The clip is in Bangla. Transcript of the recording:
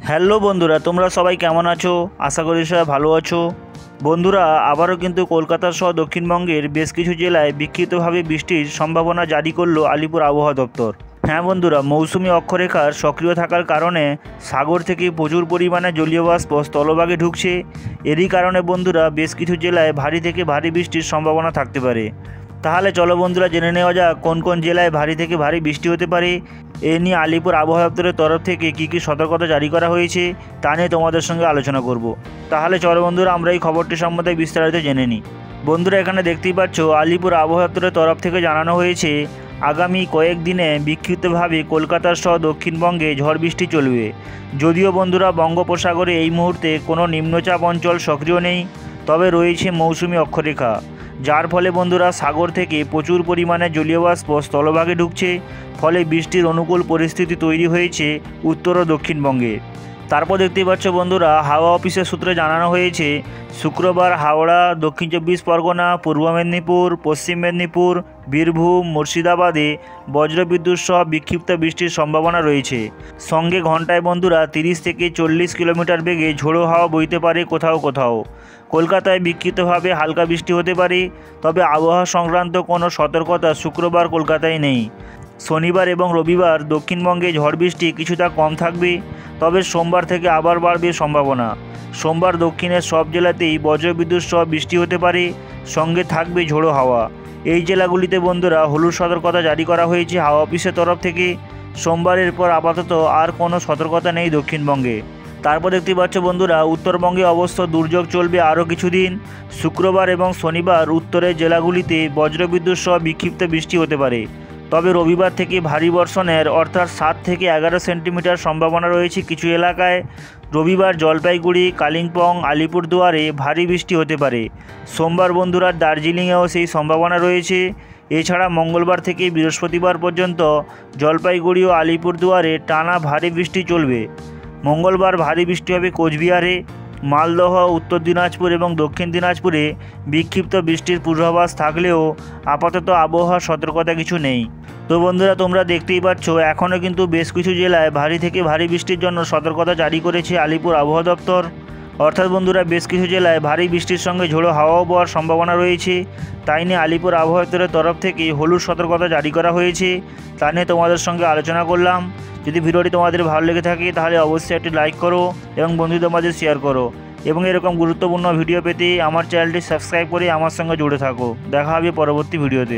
হ্যালো বন্ধুরা, তোমরা সবাই কেমন আছো? আশা করি সবাই ভালো আছো। বন্ধুরা, আবারও কিন্তু কলকাতা সহ দক্ষিণবঙ্গের বেশ কিছু জেলায় বিক্ষিপ্তভাবে বৃষ্টির সম্ভাবনা জারি করলো আলিপুর আবহাওয়া দপ্তর। হ্যাঁ বন্ধুরা, মৌসুমি অক্ষরেখার সক্রিয় থাকার কারণে সাগর থেকে প্রচুর পরিমাণে জলীয় বাষ্প স্থলভাগে ঢুকছে। এরই কারণে বন্ধুরা বেশ কিছু জেলায় ভারী থেকে ভারী বৃষ্টির সম্ভাবনা থাকতে পারে। তাহলে চলো বন্ধুরা, জেনে নেওয়া যাক কোন কোন জেলায় ভারী থেকে ভারী বৃষ্টি হতে পারে। এ নিয়ে আলিপুর আবহাওয়া দপ্তরের তরফ থেকে কী সতর্কতা জারি করা হয়েছে তা নিয়ে তোমাদের সঙ্গে আলোচনা করব। তাহলে চলো বন্ধুরা, আমরা এই খবরটি সম্বন্ধে বিস্তারিত জেনে নিই। বন্ধুরা, এখানে দেখতেই পাচ্ছ আলিপুর আবহাওয়া দপ্তরের তরফ থেকে জানানো হয়েছে আগামী কয়েকদিনে বিক্ষিপ্তভাবে কলকাতা সহ দক্ষিণবঙ্গে ঝড় বৃষ্টি চলবে। যদিও বন্ধুরা বঙ্গোপসাগরে এই মুহূর্তে কোনো নিম্নচাপ অঞ্চল সক্রিয় নেই, তবে রয়েছে মৌসুমি অক্ষরেখা, যার ফলে বন্ধুরা সাগর থেকে প্রচুর পরিমাণে জলীয় বাষ্প স্থলভাগে ঢুকছে। ফলে বৃষ্টির অনুকূল পরিস্থিতি তৈরি হয়েছে উত্তর ও দক্ষিণবঙ্গে। তারপর দেখতেই পাচ্ছ বন্ধুরা, হাওয়া অফিসের সূত্রে জানানো হয়েছে শুক্রবার হাওড়া, দক্ষিণ চব্বিশ পরগনা, পূর্ব মেদিনীপুর, পশ্চিম মেদিনীপুর, বীরভূম, মুর্শিদাবাদে বজ্রবিদ্যুৎ সহ বিক্ষিপ্ত বৃষ্টির সম্ভাবনা রয়েছে। সঙ্গে ঘন্টায় বন্ধুরা 30 থেকে 40 কিলোমিটার বেগে ঝোড়ো হাওয়া বইতে পারে কোথাও কোথাও। কলকাতায় বিক্ষিপ্তভাবে হালকা বৃষ্টি হতে পারে, তবে আবহাওয়া সংক্রান্ত কোনো সতর্কতা শুক্রবার কলকাতায় নেই। শনিবার এবং রবিবার দক্ষিণবঙ্গে ঝড় বৃষ্টি কিছুটা কম থাকবে, তবে সোমবার থেকে আবার বাড়বে সম্ভাবনা। সোমবার দক্ষিণের সব জেলাতেই বজ্রবিদ্যুৎ সহ বৃষ্টি হতে পারে, সঙ্গে থাকবে ঝোড়ো হাওয়া। এই জেলাগুলিতে বন্ধুরা হলুদ সতর্কতা জারি করা হয়েছে হাওয়া অফিসের তরফ থেকে। সোমবারের পর আপাতত আর কোনো সতর্কতা নেই দক্ষিণবঙ্গে। তারপর দেখতে পাচ্ছ বন্ধুরা, উত্তরবঙ্গে অবশ্য দুর্যোগ চলবে আরও কিছুদিন। শুক্রবার এবং শনিবার উত্তরের জেলাগুলিতে বজ্রবিদ্যুৎ সহ বিক্ষিপ্ত বৃষ্টি হতে পারে, তবে রবিবার থেকে ভারী বর্ষণের অর্থাৎ 7 থেকে 11 সেন্টিমিটার সম্ভাবনা রয়েছে কিছু এলাকায়। রবিবার জলপাইগুড়ি, কালিম্পং, আলিপুরদুয়ারে ভারী বৃষ্টি হতে পারে। সোমবার বন্ধুরা দার্জিলিংয়েও সেই সম্ভাবনা রয়েছে। এছাড়া মঙ্গলবার থেকে বৃহস্পতিবার পর্যন্ত জলপাইগুড়ি ও আলিপুরদুয়ারে টানা ভারী বৃষ্টি চলবে। মঙ্গলবার ভারী বৃষ্টি হবে কোচবিহারে, মালদহ, উত্তর দিনাজপুর এবং দক্ষিণ দিনাজপুরে বিক্ষিপ্ত বৃষ্টির পূর্বাভাস থাকলেও আপাতত আবহাওয়ার সতর্কতা কিছু নেই। তো বন্ধুরা, তোমরা দেখতেই পাচ্ছ এখনও কিন্তু বেশ কিছু জেলায় ভারী থেকে ভারী বৃষ্টির জন্য সতর্কতা জারি করেছে আলিপুর আবহাওয়া দপ্তর। অর্থাৎ বন্ধুরা বেশ কিছু জেলায় ভারী বৃষ্টির সঙ্গে ঝোড়ো হাওয়াও বওয়ার সম্ভাবনা রয়েছে। তাই নিয়ে আলিপুর আবহাওয়া দপ্তরের তরফ থেকে হলুদ সতর্কতা জারি করা হয়েছে। তা নিয়ে তোমাদের সঙ্গে আলোচনা করলাম। যদি ভিডিওটি তোমাদের ভালো লেগে থাকে তাহলে অবশ্যই একটি লাইক করো এবং বন্ধুদের মাঝে শেয়ার করো, এবং এরকম গুরুত্বপূর্ণ ভিডিও পেতে আমার চ্যানেলটি সাবস্ক্রাইব করে আমার সঙ্গে জুড়ে থাকো। দেখা হবে পরবর্তী ভিডিওতে।